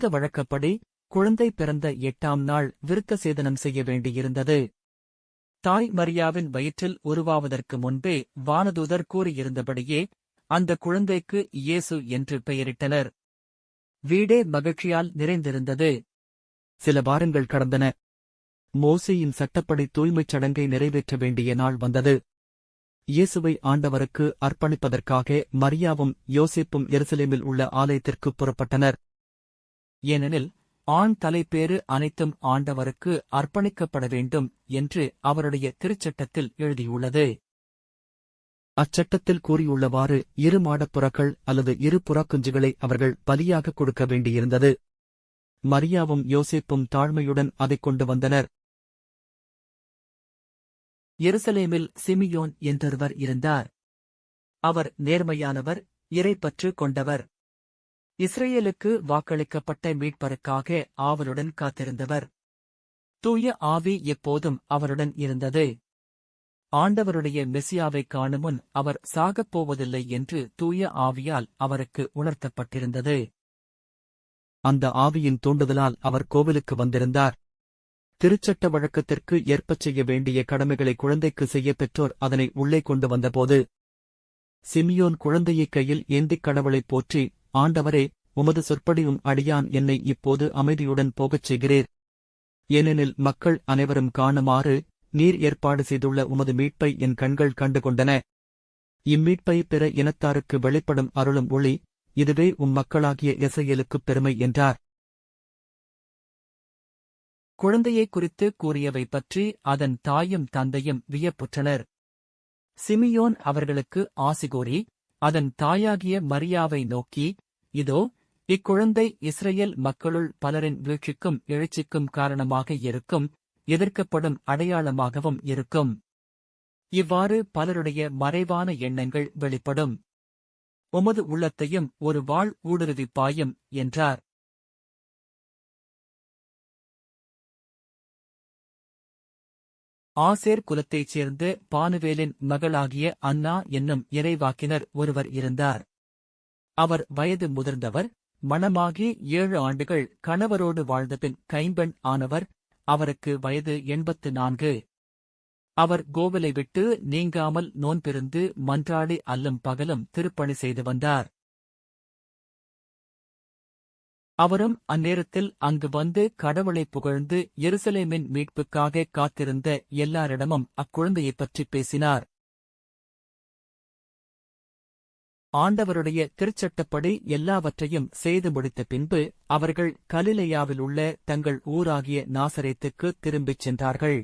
யூத வழக்கப்படி குழந்தை பிறந்த 8ஆம் நாள் விருத்த சேதனம் செய்ய வேண்டியிருந்தது. தாய் மரியாவின் வயிற்றில் உருவாவதற்கு முன்பே வானதூதர் கூறியிருந்தபடியே அந்த குழந்தைக்கு இயேசு என்று பெயரிட்டனர். வீடே மகிழ்ச்சியால் நிறைந்திருந்தது. சில வாரங்கள் கடந்தன. மோசேயின் சட்டப்படி தூய்மைச் சடங்கை நிறைவேற்ற வேண்டிய நாள் வந்தது. இயேசுவை ஆண்டவருக்கு அர்ப்பணிப்பதற்காக மரியாவும் யோசேப்பும் எருசலேமில் உள்ள ஆலயத்திற்குப் புறப்பட்டனர். ஏனெனில் ஆண் தலைப்பேறு அனைத்தும் ஆண்டவருக்கு அர்ப்பணிக்கப்பட வேண்டும் என்று அவருடைய திருச்சட்டத்தில் எழுதியுள்ளது. அச்சட்டத்தில் கூறியுள்ளவாறு 2 மாடப்புறாக்கள் அல்லது 2 புறாக்குஞ்சுகளை அவர்கள் பலியாக கொடுக்க வேண்டியிருந்தது. மரியாவும் யோசேப்பும் தாழ்மையுடன் அதைக் கொண்டு வந்தனர். எருசலேமில் சிமியோன் என்றொருவர் இருந்தார். அவர் நேர்மையானவர், இறைப்பற்று கொண்டவர். இஸ்ரேலுக்கு வாக்களிக்கப்பட்ட மீட்பருக்காக ஆவலுடன் காத்திருந்தவர். தூய ஆவி எப்போதும் அவருடன் இருந்தது. ஆண்டவருடைய மெசியாவைக் காணுமுன் அவர் சாகப் போவதில்லை என்று தூய ஆவியால் அவருக்கு உணர்த்தப்பட்டிருந்தது. அந்த ஆவியின் தூண்டுதலால் அவர் கோவிலுக்கு வந்திருந்தார். திருச்சட்ட வழக்கத்திற்கு ஏற்பச் செய்ய வேண்டிய கடமைகளை குழந்தைக்கு செய்ய பெற்றோர் அதனை உள்ளே கொண்டு வந்தபோது, சிமியோன் குழந்தையை கையில் ஏந்திக் கடவுளைப் போற்றி, ஆண்டவரே, உமது சொற்படியும் அடியான் என்னை இப்போது அமைதியுடன் போகச் செய்கிறீர். ஏனெனில் மக்கள் அனைவரும் காணுமாறு நீர் ஏற்பாடு செய்துள்ள உமது மீட்பை என் கண்கள் கண்டுகொண்டன. இம்மீட்பை பிற இனத்தாருக்கு வெளிப்படும் அருளும் ஒளி, இதுவே மக்களாகிய இஸ்ரவேலுக்குப் பெருமை என்றார். குழந்தையை குறித்து கூறியவை பற்றி அதன் தாயும் தந்தையும் வியப்புற்றனர். சிமியோன் அவர்களுக்கு ஆசிகூறி அதன் தாயாகிய மரியாவை நோக்கி, இதோ, இக்குழந்தை இஸ்ரேல் மக்களுள் பலரின் வீழ்ச்சிக்கும் எழுச்சிக்கும் காரணமாக இருக்கும், எதிர்க்கப்படும் அடையாளமாகவும் இருக்கும். இவ்வாறு பலருடைய மறைவான எண்ணங்கள் வெளிப்படும். உமது உள்ளத்தையும் ஒரு வாள் ஊடுருவிப் பாயும் என்றார். ஆசேர் குலத்தைச் சேர்ந்த பானுவேலின் மகளாகிய அன்னா என்னும் இறைவாக்கினர் ஒருவர் இருந்தார். அவர் வயது முதிர்ந்தவர், மணமாகி 7 ஆண்டுகள் கணவரோடு வாழ்ந்தபின் கைம்பெண் ஆனவர். அவருக்கு வயது 84. அவர் கோவிலை விட்டு நீங்காமல் நோன்பிருந்து மன்றாடி அல்லும் பகலும் திருப்பணி செய்து வந்தார். அவரும் அந்நேரத்தில் அங்கு வந்து கடவுளைப் புகழ்ந்து எருசலேமின் மீட்புக்காக காத்திருந்த எல்லாரிடமும் அக்குழந்தையைப் பற்றிப் பேசினார். ஆண்டவருடைய திருச்சட்டப்படி எல்லாவற்றையும் செய்து முடித்த பின்பு அவர்கள் கலிலேயாவிலுள்ள தங்கள் ஊராகிய நாசரேத்துக்கு திரும்பிச் சென்றார்கள்.